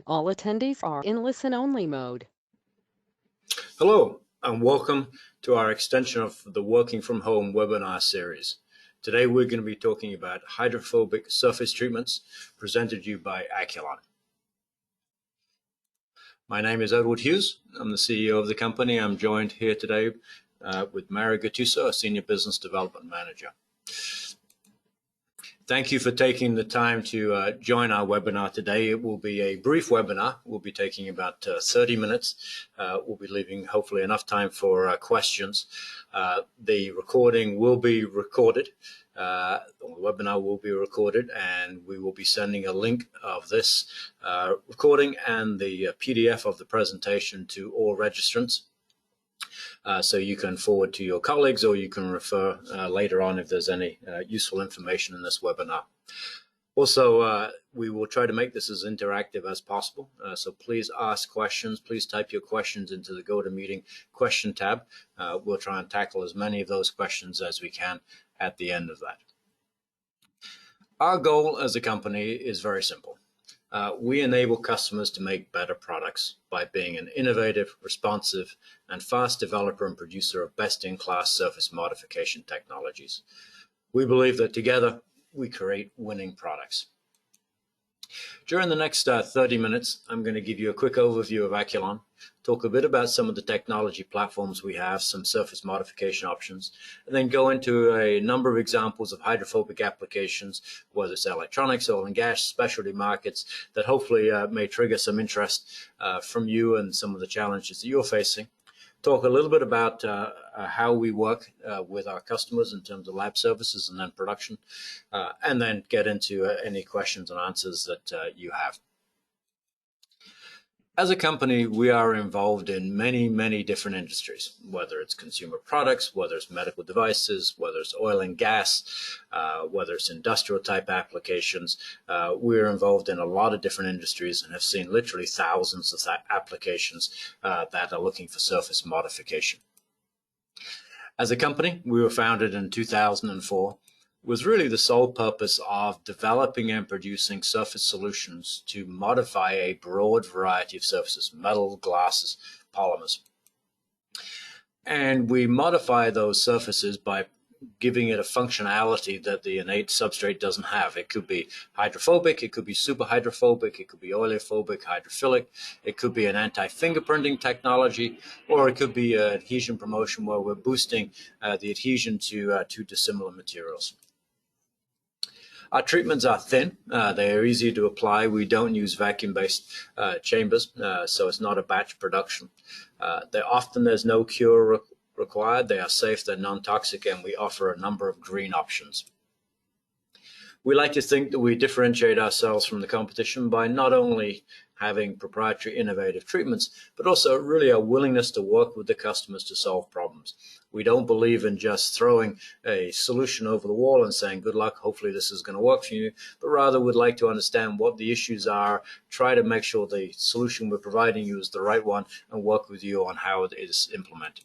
All attendees are in listen-only mode. Hello, and welcome to our extension of the Working from Home webinar series. Today we're going to be talking about hydrophobic surface treatments presented to you by Aculon. My name is Edward Hughes. I'm the CEO of the company. I'm joined here today with Mary Gattuso, a Senior Business Development Manager. Thank you for taking the time to join our webinar today. It will be a brief webinar. We'll be taking about 30 minutes. We'll be leaving hopefully enough time for questions. The recording will be recorded. The webinar will be recorded, and we will be sending a link of this recording and the PDF of the presentation to all registrants. So you can forward to your colleagues, or you can refer later on if there's any useful information in this webinar. Also, we will try to make this as interactive as possible. So please ask questions. Please type your questions into the GoToMeeting question tab. We'll try and tackle as many of those questions as we can at the end of that. Our goal as a company is very simple. We enable customers to make better products by being an innovative, responsive, and fast developer and producer of best-in-class surface modification technologies. We believe that together we create winning products. During the next 30 minutes, I'm going to give you a quick overview of Aculon, talk a bit about some of the technology platforms we have, some surface modification options, and then go into a number of examples of hydrophobic applications, whether it's electronics, oil and gas, specialty markets, that hopefully may trigger some interest from you and some of the challenges that you're facing. Talk a little bit about how we work with our customers in terms of lab services and then production, and then get into any questions and answers that you have. As a company, we are involved in many different industries, whether it's consumer products, whether it's medical devices, whether it's oil and gas, whether it's industrial type applications. We're involved in a lot of different industries and have seen literally thousands of applications that are looking for surface modification. As a company, we were founded in 2004. Was really the sole purpose of developing and producing surface solutions to modify a broad variety of surfaces, metal, glasses, polymers. And we modify those surfaces by giving it a functionality that the innate substrate doesn't have. It could be hydrophobic, it could be superhydrophobic, it could be oleophobic, hydrophilic, it could be an anti-fingerprinting technology, or it could be adhesion promotion where we're boosting the adhesion to two dissimilar materials. Our treatments are thin. They are easy to apply. We don't use vacuum-based chambers, so it's not a batch production. There's no cure required. They are safe, they're non-toxic, and we offer a number of green options. We like to think that we differentiate ourselves from the competition by not only having proprietary innovative treatments, but also really a willingness to work with the customers to solve problems. We don't believe in just throwing a solution over the wall and saying, good luck, hopefully this is going to work for you, but rather would like to understand what the issues are, try to make sure the solution we're providing you is the right one, and work with you on how it is implemented.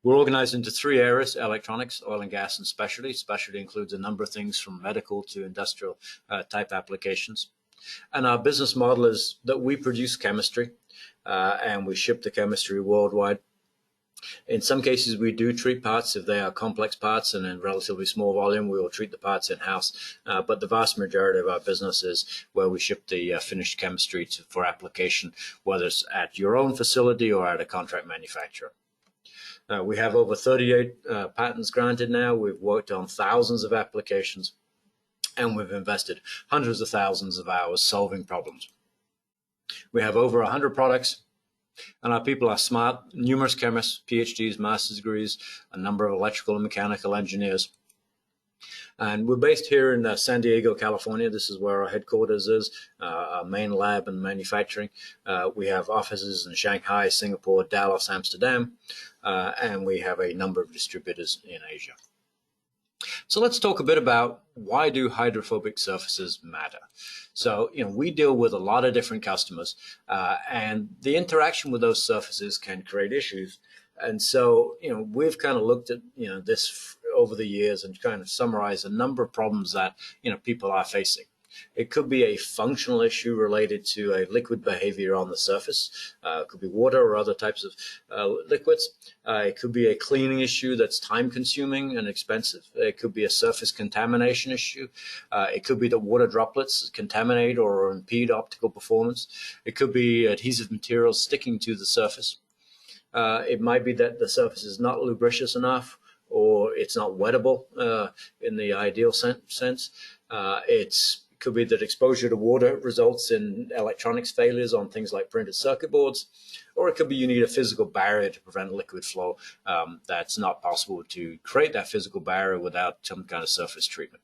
We're organized into three areas: electronics, oil and gas, and specialty. Specialty includes a number of things from medical to industrial type applications. And our business model is that we produce chemistry and we ship the chemistry worldwide. In some cases, we do treat parts if they are complex parts, and in relatively small volume, we will treat the parts in-house. But the vast majority of our business is where we ship the finished chemistry for application, whether it's at your own facility or at a contract manufacturer. We have over 38 patents granted now. We've worked on thousands of applications, and we've invested hundreds of thousands of hours solving problems. We have over 100 products, and our people are smart, numerous chemists, PhDs, master's degrees, a number of electrical and mechanical engineers. And we're based here in San Diego, California. This is where our headquarters is, our main lab and manufacturing. We have offices in Shanghai, Singapore, Dallas, Amsterdam, and we have a number of distributors in Asia. So let's talk a bit about why do hydrophobic surfaces matter. So, we deal with a lot of different customers, and the interaction with those surfaces can create issues. And so, we've kind of looked at, this over the years and kind of summarized a number of problems that, people are facing. It could be a functional issue related to a liquid behavior on the surface. It could be water or other types of liquids. It could be a cleaning issue that's time-consuming and expensive. It could be a surface contamination issue. It could be that water droplets contaminate or impede optical performance. It could be adhesive materials sticking to the surface. It might be that the surface is not lubricious enough, or it's not wettable in the ideal sense. It could be that exposure to water results in electronics failures on things like printed circuit boards, or it could be you need a physical barrier to prevent liquid flow. That's not possible to create that physical barrier without some kind of surface treatment.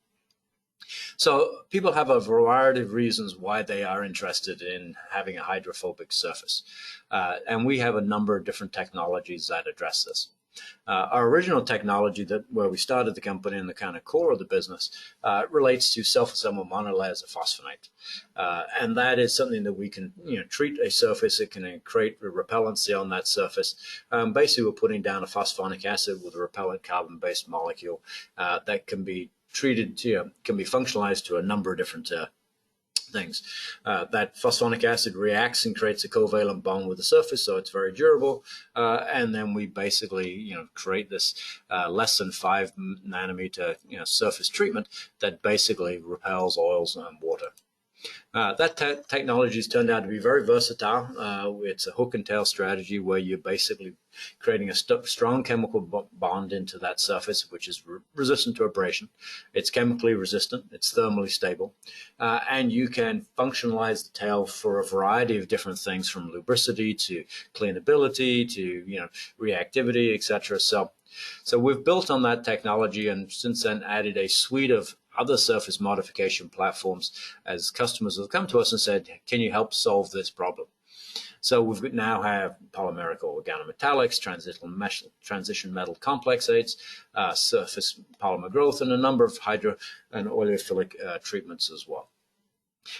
So people have a variety of reasons why they are interested in having a hydrophobic surface. And we have a number of different technologies that address this. Our original technology, where we started the company and the kind of core of the business, relates to self-assembled monolayers of phosphonate. And that is something that we can treat a surface. It can create repellency on that surface. Basically, we're putting down a phosphonic acid with a repellent carbon-based molecule that can be treated, can be functionalized to a number of different things. That phosphonic acid reacts and creates a covalent bond with the surface, so it's very durable. And then we basically, create this less than 5 nanometer, surface treatment that basically repels oils and water. That technology has turned out to be very versatile. It's a hook and tail strategy where you're basically creating a strong chemical bond into that surface, which is resistant to abrasion. It's chemically resistant. It's thermally stable. And you can functionalize the tail for a variety of different things, from lubricity to cleanability to reactivity, etc. So we've built on that technology, and since then added a suite of other surface modification platforms as customers have come to us and said, can you help solve this problem? So we now have polymeric organometallics, transition metal complexates, surface polymer growth, and a number of hydro and oleophilic treatments as well.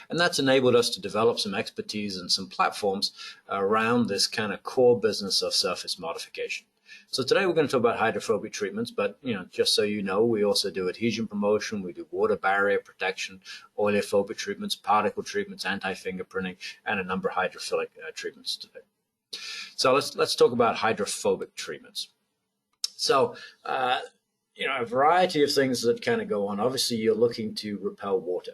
And that's enabled us to develop some expertise and some platforms around this kind of core business of surface modification. So today we're going to talk about hydrophobic treatments, but just so you know, we also do adhesion promotion, we do water barrier protection, oleophobic treatments, particle treatments, anti-fingerprinting, and a number of hydrophilic treatments today. So let's talk about hydrophobic treatments. So a variety of things that kind of go on. Obviously, you're looking to repel water.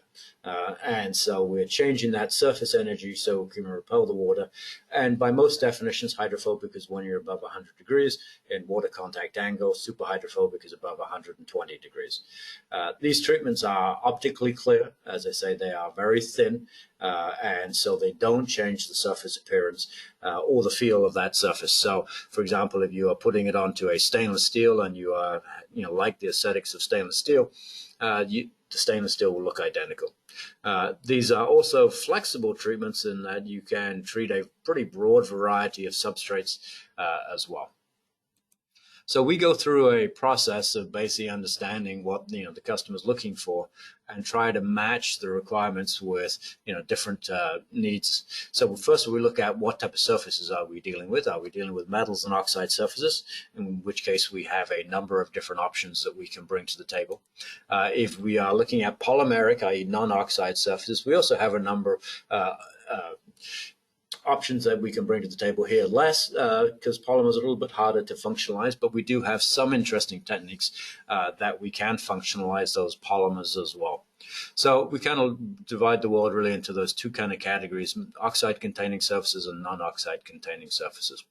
And so we're changing that surface energy so we can repel the water. And by most definitions, hydrophobic is when you're above 100 degrees in water contact angle. Superhydrophobic is above 120 degrees. These treatments are optically clear. As I say, they are very thin. And so they don't change the surface appearance or the feel of that surface. So, for example, if you are putting it onto a stainless steel and you are, like the aesthetics of stainless steel, the stainless steel will look identical. These are also flexible treatments in that you can treat a pretty broad variety of substrates as well. So we go through a process of basically understanding what the customer's looking for and try to match the requirements with different needs. So first we look at what type of surfaces are we dealing with. Are we dealing with metals and oxide surfaces? In which case we have a number of different options that we can bring to the table. If we are looking at polymeric, i.e. non-oxide surfaces, we also have a number options that we can bring to the table here. Less because polymers are a little bit harder to functionalize, but we do have some interesting techniques that we can functionalize those polymers as well. So we kind of divide the world really into those two kind of categories: oxide containing surfaces and non-oxide containing surfaces.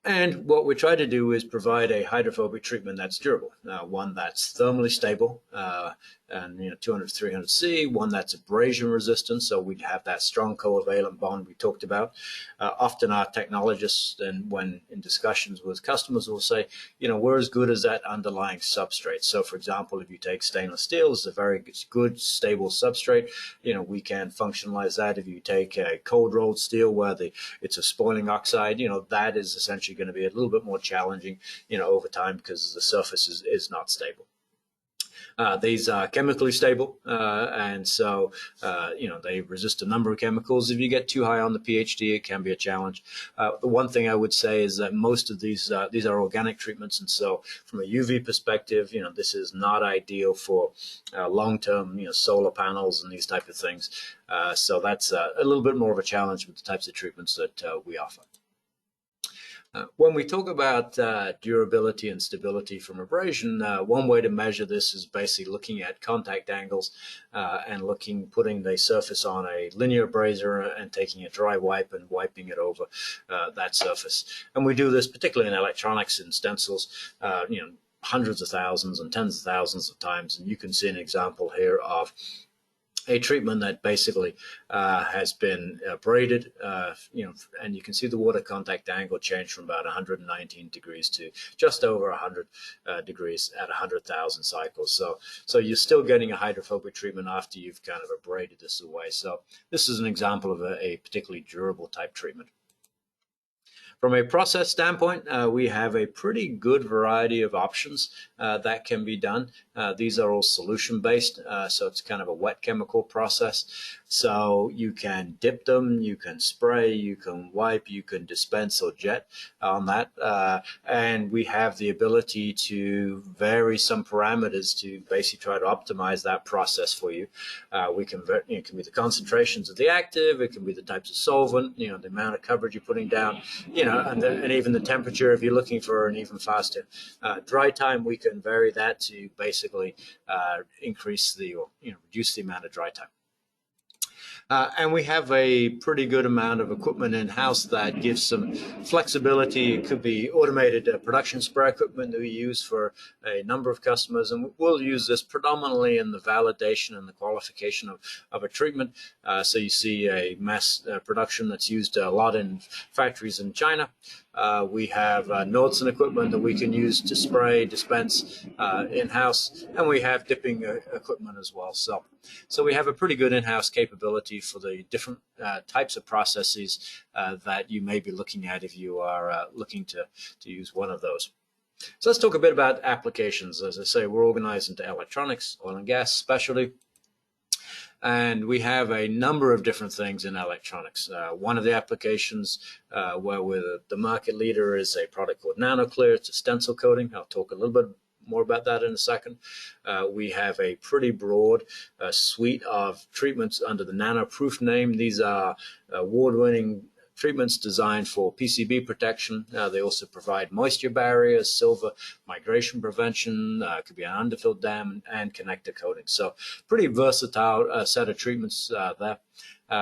And what we try to do is provide a hydrophobic treatment that's durable, one that's thermally stable, and 200 to 300 C, one that's abrasion resistant, so we'd have that strong covalent bond we talked about. Often our technologists, and when in discussions with customers, will say, we're as good as that underlying substrate. So for example, if you take stainless steel, it's a very good, stable substrate. We can functionalize that. If you take a cold rolled steel where it's a spoiling oxide, that is essentially going to be a little bit more challenging, over time because the surface is not stable. These are chemically stable, and so they resist a number of chemicals. If you get too high on the pH,D, it can be a challenge. The one thing I would say is that most of these are organic treatments, and so from a UV perspective, this is not ideal for long-term solar panels and these type of things. So that's a little bit more of a challenge with the types of treatments that we offer. When we talk about durability and stability from abrasion, one way to measure this is basically looking at contact angles and putting the surface on a linear brazier and taking a dry wipe and wiping it over that surface. And we do this particularly in electronics and stencils, hundreds of thousands and tens of thousands of times. And you can see an example here of a treatment that basically has been braided, and you can see the water contact angle change from about 119 degrees to just over 100 degrees at 100,000 cycles. So you're still getting a hydrophobic treatment after you've kind of abraded this away. So this is an example of a particularly durable type treatment. From a process standpoint, we have a pretty good variety of options that can be done. These are all solution-based, so it's kind of a wet chemical process. So you can dip them, you can spray, you can wipe, you can dispense or jet on that. And we have the ability to vary some parameters to basically try to optimize that process for you. It can be the concentrations of the active, it can be the types of solvent, the amount of coverage you're putting down, and even the temperature if you're looking for an even faster dry time. We can vary that to basically reduce the amount of dry time. And we have a pretty good amount of equipment in-house that gives some flexibility. It could be automated production spray equipment that we use for a number of customers, and we'll use this predominantly in the validation and the qualification of a treatment. So you see a mass production that's used a lot in factories in China. We have Nordson equipment that we can use to spray, dispense in-house, and we have dipping equipment as well. So we have a pretty good in-house capability for the different types of processes that you may be looking at if you are looking to use one of those. So let's talk a bit about applications. As I say, we're organized into electronics, oil and gas, specialty. And we have a number of different things in electronics. One of the applications where we're the market leader is a product called NANOCLEAR. It's a stencil coating. I'll talk a little bit more about that in a second. We have a pretty broad suite of treatments under the NANOPROOF name. These are award-winning treatments designed for PCB protection. They also provide moisture barriers, silver migration prevention, could be an underfill dam, and connector coating. So pretty versatile set of treatments there.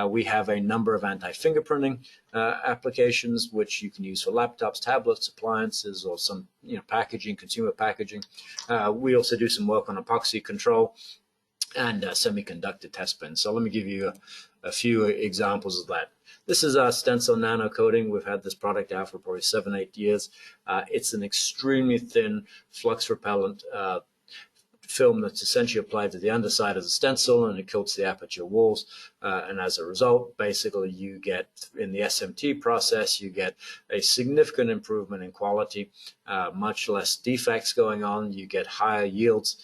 We have a number of anti-fingerprinting applications, which you can use for laptops, tablets, appliances, or some packaging, consumer packaging. We also do some work on epoxy control and semiconductor test pins. So let me give you a few examples of that. This is our stencil nano coating. We've had this product out for probably 7-8 years. It's an extremely thin flux repellent film that's essentially applied to the underside of the stencil, and it coats the aperture walls. And as a result, basically you get, in the SMT process, you get a significant improvement in quality, much less defects going on. You get higher yields.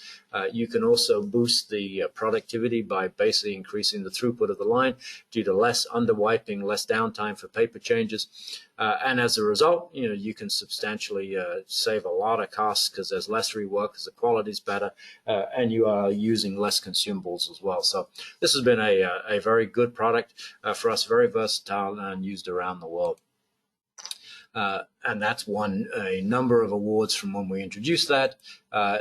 You can also boost the productivity by basically increasing the throughput of the line due to less underwiping, less downtime for paper changes. And as a result, you can substantially save a lot of costs because there's less rework, because the quality is better, and you are using less consumables as well. So this has been a very good product for us, very versatile and used around the world. And that's won a number of awards from when we introduced that.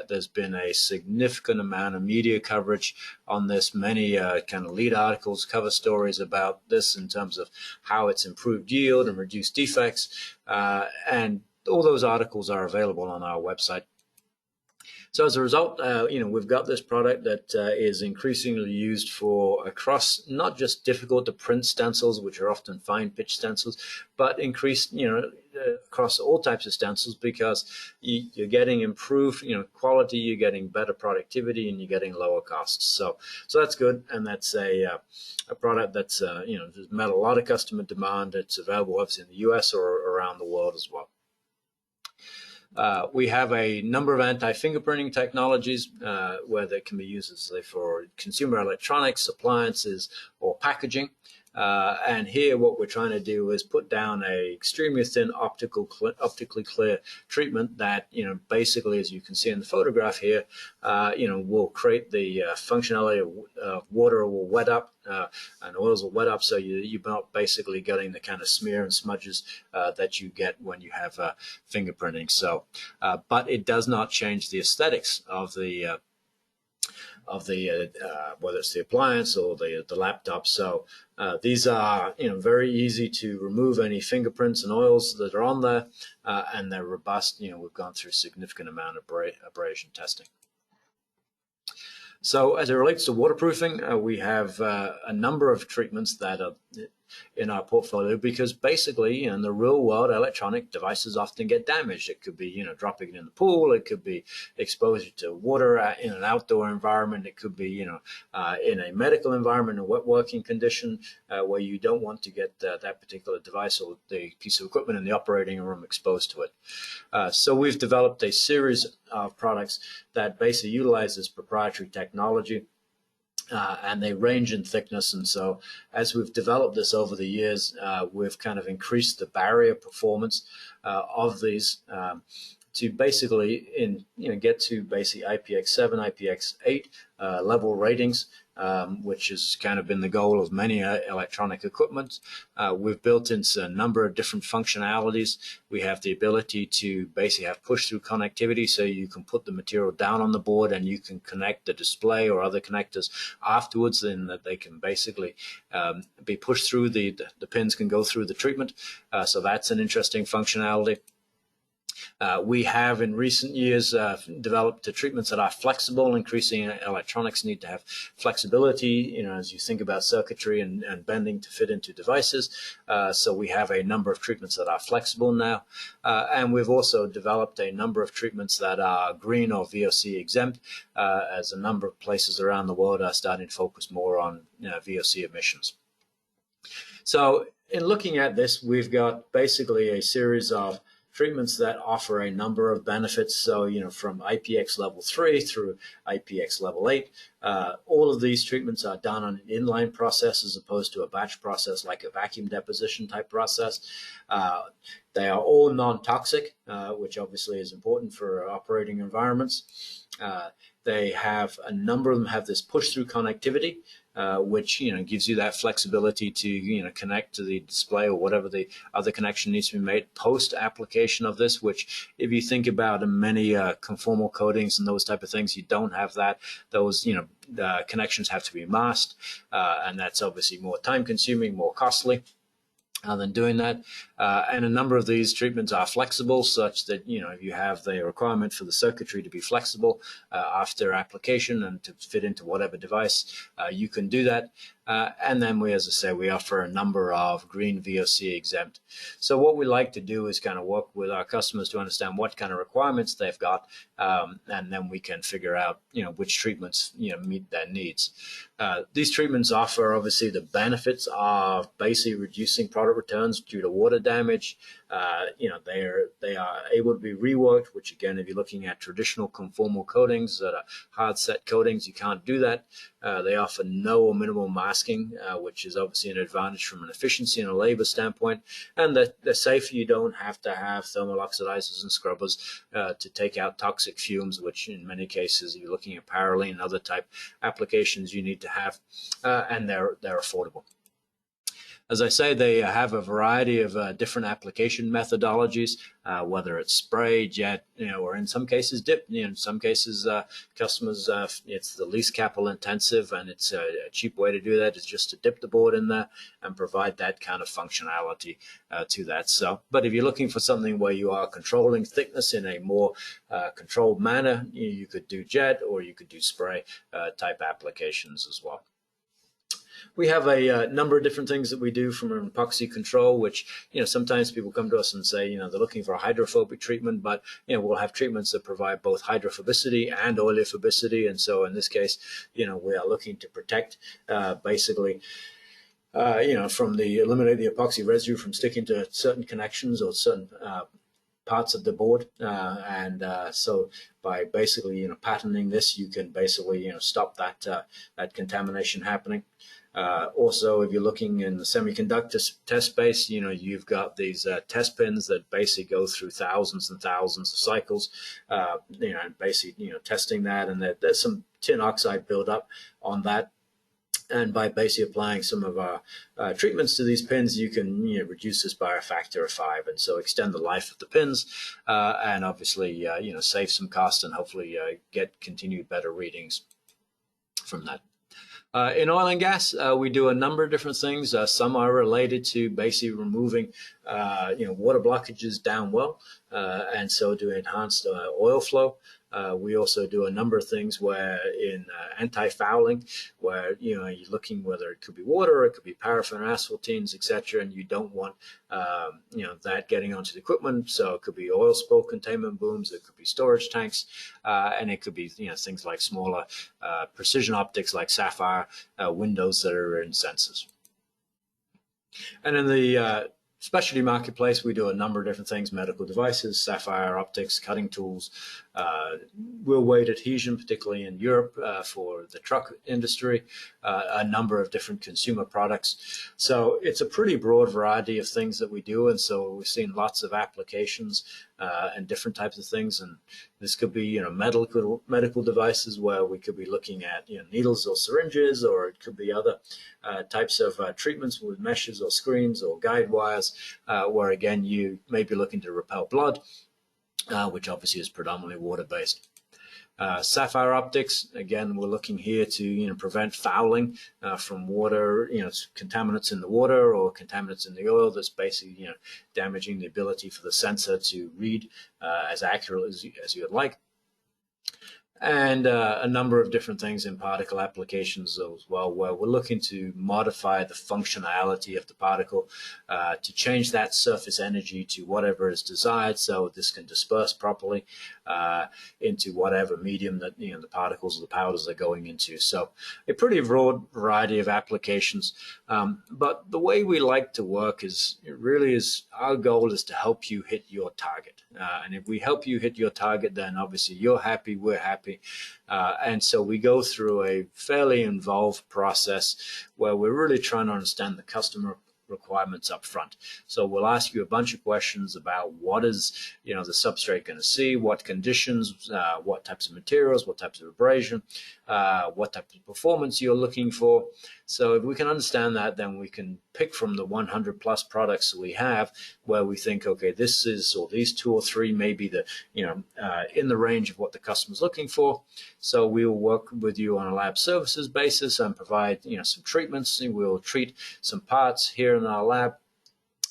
There's been a significant amount of media coverage on this, many kind of lead articles, cover stories about this in terms of how it's improved yield and reduced defects. And all those articles are available on our website. So as a result, we've got this product that is increasingly used for across not just difficult to print stencils, which are often fine pitch stencils, but increased, across all types of stencils, because you're getting improved, quality, you're getting better productivity, and you're getting lower costs. So that's good, and that's a product that's has met a lot of customer demand. It's available obviously in the US or around the world as well. We have a number of anti-fingerprinting technologies where they can be used, say, for consumer electronics, appliances, or packaging. And here what we're trying to do is put down a extremely thin optically clear treatment that, basically, as you can see in the photograph here, will create the functionality of water will wet up and oils will wet up, so you're not basically getting the kind of smear and smudges that you get when you have fingerprinting. So, but it does not change the aesthetics of the whether it's the appliance or the laptop. So these are very easy to remove any fingerprints and oils that are on there, and they're robust. We've gone through a significant amount of abrasion testing. So as it relates to waterproofing, we have a number of treatments that are in our portfolio, because basically in the real world, electronic devices often get damaged. It could be, dropping it in the pool. It could be exposure to water in an outdoor environment. It could be, in a medical environment, a wet working condition where you don't want to get that particular device or the piece of equipment in the operating room exposed to it. So we've developed a series of products that basically utilize this proprietary technology. And they range in thickness, and so as we've developed this over the years, we've kind of increased the barrier performance of these to basically get to basically IPX7, IPX8 level ratings, which has kind of been the goal of many electronic equipment. We've built in a number of different functionalities. We have the ability to basically have push-through connectivity, so you can put the material down on the board and you can connect the display or other connectors afterwards, and that they can basically be pushed through. The pins can go through the treatment, so that's an interesting functionality. We have in recent years developed treatments that are flexible. Increasing electronics need to have flexibility, as you think about circuitry and bending to fit into devices. So we have a number of treatments that are flexible now. And we've also developed a number of treatments that are green or VOC exempt, as a number of places around the world are starting to focus more on VOC emissions. So in looking at this, we've got basically a series of treatments that offer a number of benefits. So, from IPX level 3 through IPX level 8, all of these treatments are done on an inline process as opposed to a batch process like a vacuum deposition type process. They are all non-toxic, which obviously is important for operating environments. They have, a number of them have this push-through connectivity, which gives you that flexibility to connect to the display or whatever the other connection needs to be made post application of this. Which, if you think about many conformal coatings and those type of things, you don't have that. Those the connections have to be masked, and that's obviously more time consuming, more costly than doing that. And a number of these treatments are flexible, such that if you have the requirement for the circuitry to be flexible after application and to fit into whatever device, you can do that. And then we, as I say, we offer a number of green VOC exempt. So what we like to do is kind of work with our customers to understand what kind of requirements they've got, and then we can figure out which treatments meet their needs. These treatments offer obviously the benefits of basically reducing product returns due to water damage. They are able to be reworked, which again, if you're looking at traditional conformal coatings that are hard set coatings, you can't do that. They offer no or minimal masking, which is obviously an advantage from an efficiency and a labor standpoint. And they're safe. You don't have to have thermal oxidizers and scrubbers to take out toxic fumes, which in many cases, if you're looking at parylene and other type applications, you need to have, and they're affordable. As I say, they have a variety of different application methodologies, whether it's spray, jet, or in some cases dip. In some cases, customers, it's the least capital intensive, and it's a cheap way to do that is just to dip the board in there and provide that kind of functionality to that. So, but if you're looking for something where you are controlling thickness in a more controlled manner, you could do jet or you could do spray type applications as well. We have a number of different things that we do from an epoxy control, which, sometimes people come to us and say, they're looking for a hydrophobic treatment, but, we'll have treatments that provide both hydrophobicity and oleophobicity. And so in this case, we are looking to protect basically from eliminate the epoxy residue from sticking to certain connections or certain parts of the board, so by basically patenting this, you can basically stop that contamination happening. Also, if you're looking in the semiconductor test space, you've got these test pins that basically go through thousands and thousands of cycles, and basically testing that, and there's some tin oxide buildup on that. And by basically applying some of our treatments to these pins, you can reduce this by a factor of 5, and so extend the life of the pins, and obviously save some cost, and hopefully get continued better readings from that. In oil and gas, we do a number of different things. Some are related to basically removing water blockages down well, and so to enhance oil flow. We also do a number of things where in anti-fouling, where you're looking whether it could be water, or it could be paraffin or asphaltenes, etc., and you don't want that getting onto the equipment. So it could be oil spill containment booms, it could be storage tanks, and it could be things like smaller precision optics like SAPPHIRE windows that are in sensors. And in the specialty marketplace, we do a number of different things: medical devices, SAPPHIRE optics, cutting tools, wheel weight adhesion, particularly in Europe for the truck industry, a number of different consumer products. So it's a pretty broad variety of things that we do, and so we've seen lots of applications and different types of things. And this could be medical devices where we could be looking at needles or syringes, or it could be other types of treatments with meshes or screens or guide wires, where again you may be looking to repel blood, which obviously is predominantly water-based. SAPPHIRE optics, again, we're looking here to prevent fouling from water, contaminants in the water or contaminants in the oil that's basically damaging the ability for the sensor to read as accurately as you'd like. And a number of different things in particle applications as well, where we're looking to modify the functionality of the particle to change that surface energy to whatever is desired, so this can disperse properly into whatever medium that the particles or the powders are going into. So a pretty broad variety of applications. But the way we like to work is, our goal is to help you hit your target. And if we help you hit your target, then obviously you're happy, we're happy. And so we go through a fairly involved process where we're really trying to understand the customer requirements up front. So we'll ask you a bunch of questions about what is the substrate going to see, what conditions, what types of materials, what types of abrasion, what type of performance you're looking for. So if we can understand that, then we can pick from the 100 plus products we have where we think, okay, this is, or these 2 or 3 may be the in the range of what the customer's looking for. So we will work with you on a lab services basis and provide some treatments. We'll treat some parts here in our lab.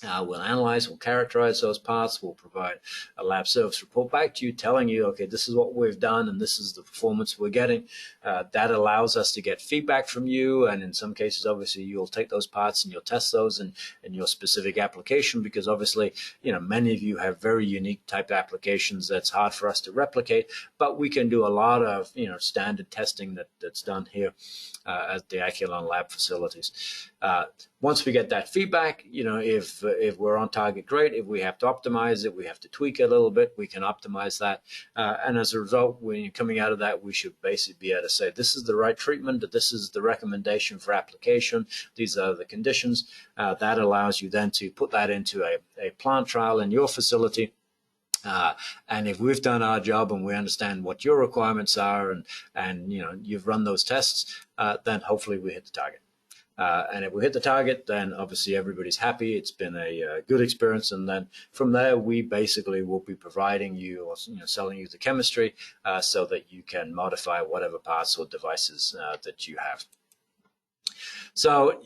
We'll analyze, we'll characterize those parts, we'll provide a lab service report back to you telling you, okay, this is what we've done and this is the performance we're getting. That allows us to get feedback from you, and in some cases, obviously, you'll take those parts and you'll test those in your specific application, because obviously, many of you have very unique type applications that's hard for us to replicate, but we can do a lot of, standard testing that's done here at the Aculon lab facilities. Once we get that feedback, if we're on target, great. If we have to optimize it, we have to tweak it a little bit, we can optimize that. And as a result, when you're coming out of that, we should basically be able to say, this is the right treatment, this is the recommendation for application, these are the conditions. That allows you then to put that into a plant trial in your facility. And if we've done our job and we understand what your requirements are, and you've run those tests, then hopefully we hit the target. And if we hit the target, then obviously everybody's happy. It's been a good experience, and then from there we basically will be providing you, or selling you the chemistry so that you can modify whatever parts or devices that you have. So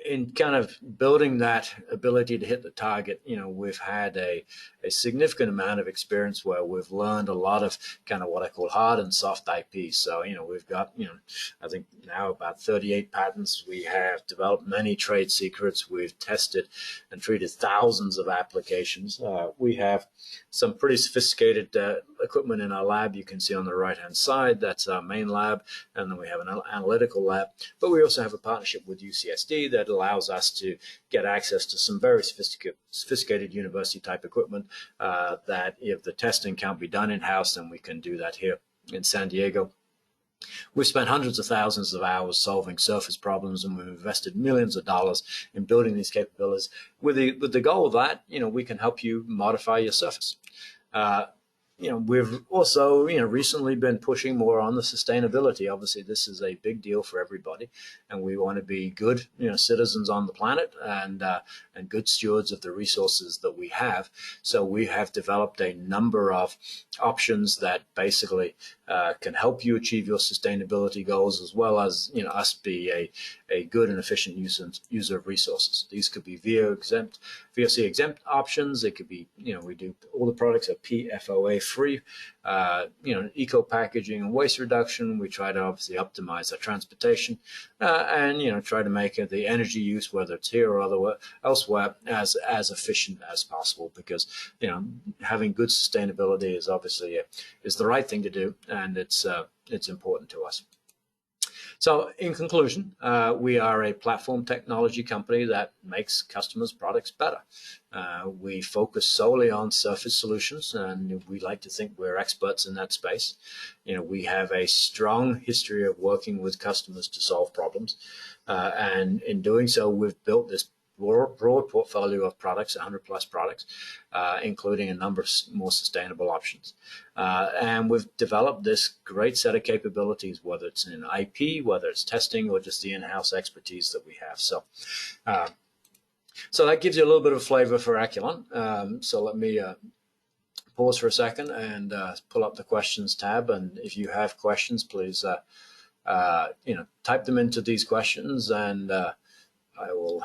in kind of building that ability to hit the target, we've had a significant amount of experience where we've learned a lot of kind of what I call hard and soft IP. So, we've got, I think now about 38 patents. We have developed many trade secrets. We've tested and treated thousands of applications. We have some pretty sophisticated equipment in our lab. You can see on the right-hand side, that's our main lab. And then we have an analytical lab. But we also have a partnership with UCSD that allows us to get access to some very sophisticated university type equipment that if the testing can't be done in-house, then we can do that here in San Diego. We've spent hundreds of thousands of hours solving surface problems, and we've invested millions of dollars in building these capabilities with the goal that, we can help you modify your surface. We've also, recently been pushing more on the sustainability. Obviously, this is a big deal for everybody, and we want to be good, citizens on the planet and good stewards of the resources that we have. So we have developed a number of options that basically can help you achieve your sustainability goals, as well as, us be a good and efficient user of resources. These could be VOC exempt options. It could be, we do all the products are PFOA free, eco packaging and waste reduction. We try to obviously optimize our transportation and, try to make the energy use, whether it's here or elsewhere, as efficient as possible, because, having good sustainability is obviously is the right thing to do, and it's important to us. So in conclusion, we are a platform technology company that makes customers' products better. We focus solely on surface solutions, and we like to think we're experts in that space. We have a strong history of working with customers to solve problems. And in doing so, we've built this broad portfolio of products, 100 plus products, including a number of more sustainable options. And we've developed this great set of capabilities, whether it's in IP, whether it's testing, or just the in-house expertise that we have. So that gives you a little bit of flavor for Aculon. So let me pause for a second and pull up the questions tab. And if you have questions, please type them into these questions, and I will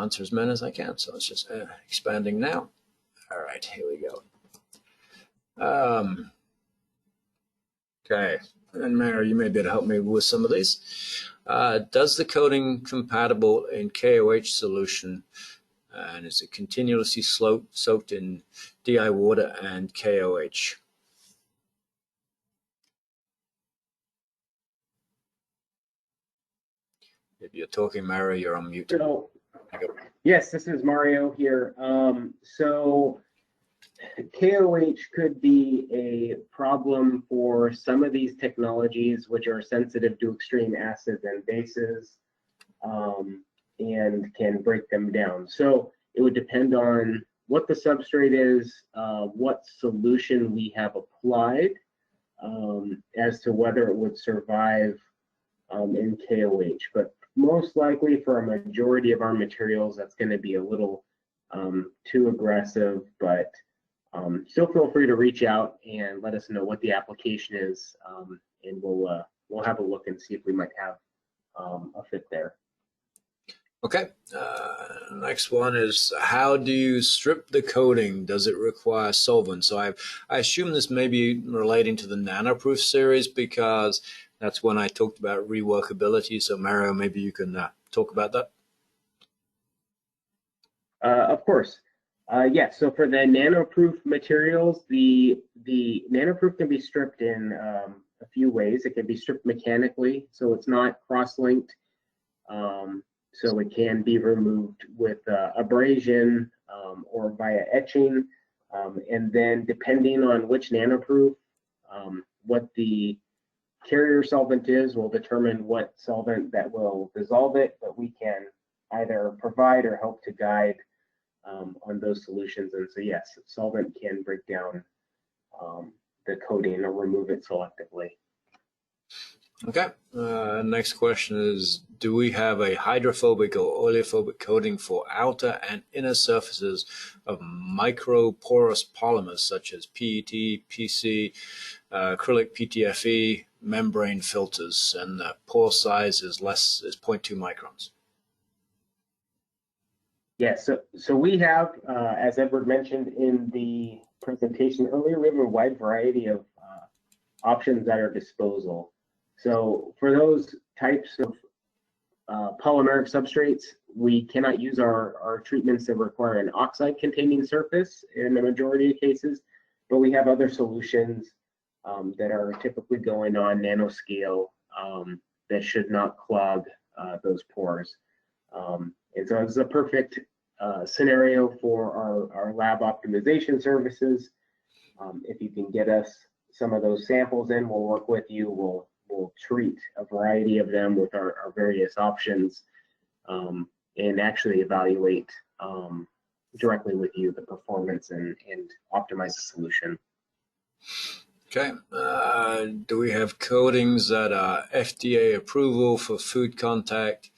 answer as many as I can. So it's just expanding now. All right, here we go. Okay, and Mary, you may be able to help me with some of these. Does the coating compatible in KOH solution, and is it continuously soaked in DI water and KOH? If you're talking, Mary, you're on mute. So, yes, this is Mario here. So KOH could be a problem for some of these technologies, which are sensitive to extreme acids and bases, and can break them down. So it would depend on what the substrate is, what solution we have applied, as to whether it would survive in KOH. But most likely for a majority of our materials, that's going to be a little too aggressive, but still feel free to reach out and let us know what the application is, and we'll have a look and see if we might have a fit there. Okay, next one is, how do you strip the coating? Does it require solvent? So I assume this may be relating to the NANOPROOF series, because that's when I talked about reworkability. So Mario, maybe you can talk about that. Of course. Yes, so for the NANOPROOF materials, the NANOPROOF can be stripped in a few ways. It can be stripped mechanically, so it's not cross-linked. So it can be removed with abrasion or via etching. And then depending on which NANOPROOF, what the carrier solvent is will determine what solvent that will dissolve it, but we can either provide or help to guide on those solutions. And so yes, solvent can break down the coating or remove it selectively. Okay, next question is, do we have a hydrophobic or oleophobic coating for outer and inner surfaces of microporous polymers such as PET, PC, acrylic PTFE, membrane filters, and the pore size is 0.2 microns? Yes, so we have, as Edward mentioned in the presentation earlier, we have a wide variety of options at our disposal. So for those types of polymeric substrates, we cannot use our treatments that require an oxide-containing surface in the majority of cases, but we have other solutions that are typically going on nanoscale that should not clog those pores. And so it's a perfect scenario for our lab optimization services. If you can get us some of those samples in, we'll work with you. We'll treat a variety of them with our various options, and actually evaluate directly with you the performance and optimize the solution. Okay. Do we have coatings that are FDA approval for food contact?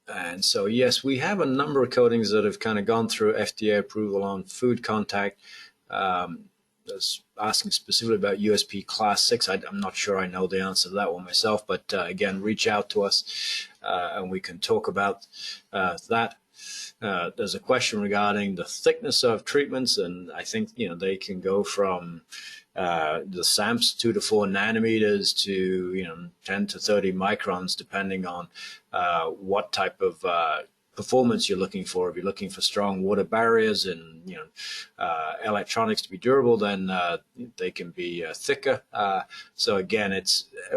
And so, yes, we have a number of coatings that have kind of gone through FDA approval on food contact. That's asking specifically about USP Class 6. I'm not sure I know the answer to that one myself, but again, reach out to us and we can talk about that. There's a question regarding the thickness of treatments, and I think they can go from the SAMPs 2 to 4 nanometers to 10 to 30 microns, depending on what type of performance you're looking for. If you're looking for strong water barriers and electronics to be durable, then they can be thicker. So again,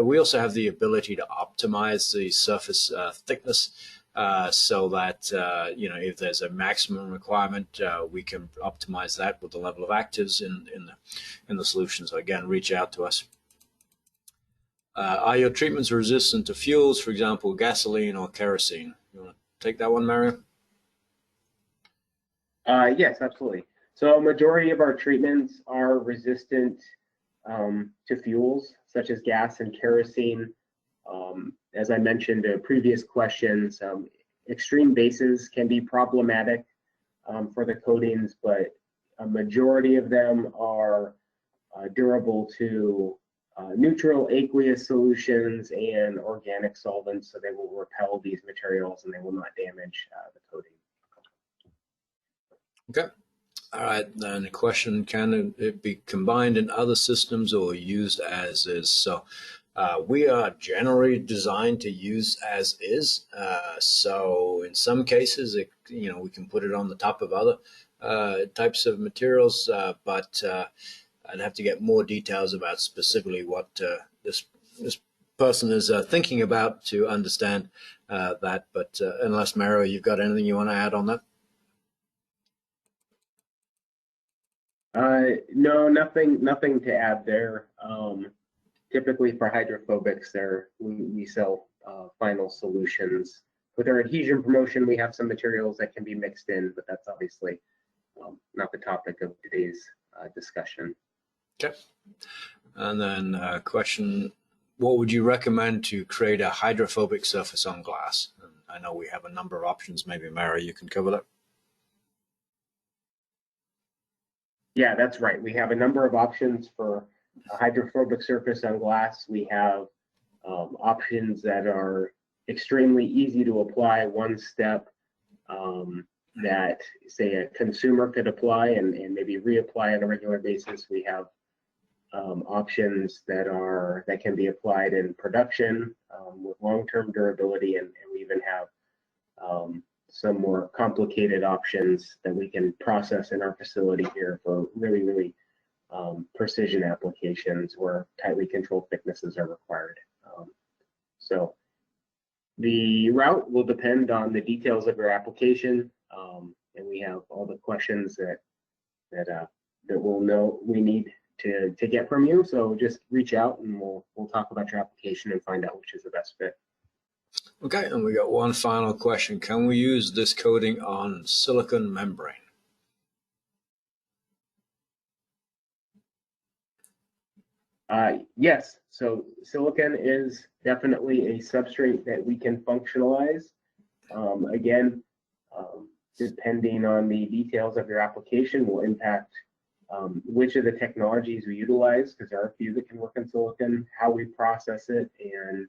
we also have the ability to optimize the surface thickness. So that if there's a maximum requirement, we can optimize that with the level of actives in the solution. So again, reach out to us. Are your treatments resistant to fuels, for example, gasoline or kerosene? You want to take that one, Mario? Yes, absolutely. So a majority of our treatments are resistant to fuels such as gas and kerosene. As I mentioned in previous questions, extreme bases can be problematic for the coatings, but a majority of them are durable to neutral aqueous solutions and organic solvents, so they will repel these materials and they will not damage the coating. Okay. All right, then the question, can it be combined in other systems or used as is? So we are generally designed to use as is. So in some cases, we can put it on the top of other types of materials, but I'd have to get more details about specifically what this person is thinking about to understand that. But unless, Mario, you've got anything you want to add on that? No, nothing to add there. Typically for hydrophobics, we sell final solutions. With our adhesion promotion, we have some materials that can be mixed in, but that's obviously not the topic of today's discussion. Okay. And then a question, what would you recommend to create a hydrophobic surface on glass? And I know we have a number of options. Maybe, Mary, you can cover that. Yeah, that's right. We have a number of options for a hydrophobic surface on glass. We have options that are extremely easy to apply, one step that, say, a consumer could apply and maybe reapply on a regular basis. We have options that can be applied in production with long-term durability, and we even have some more complicated options that we can process in our facility here for really precision applications where tightly controlled thicknesses are required. So the route will depend on the details of your application, and we have all the questions that we need to get from you. So just reach out and we'll talk about your application and find out which is the best fit. Okay, and we got one final question. Can we use this coating on silicon membrane? Yes, so silicon is definitely a substrate that we can functionalize. Again, depending on the details of your application will impact which of the technologies we utilize, because there are a few that can work in silicon, how we process it, and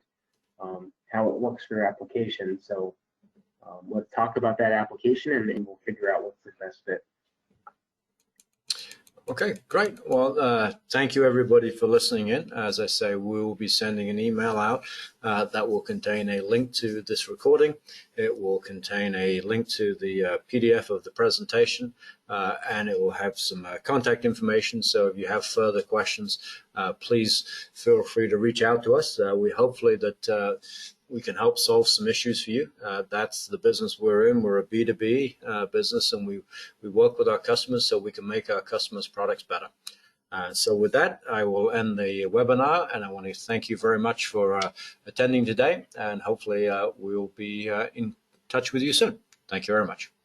how it works for your application. So let's talk about that application and then we'll figure out what's the best fit. Okay, great. Well, thank you everybody for listening in. As I say, we will be sending an email out that will contain a link to this recording. It will contain a link to the PDF of the presentation, and it will have some contact information. So if you have further questions, please feel free to reach out to us. We hopefully that we can help solve some issues for you. That's the business we're in. We're a B2B business, and we work with our customers so we can make our customers' products better. So with that, I will end the webinar, and I want to thank you very much for attending today, and hopefully we'll be in touch with you soon. Thank you very much.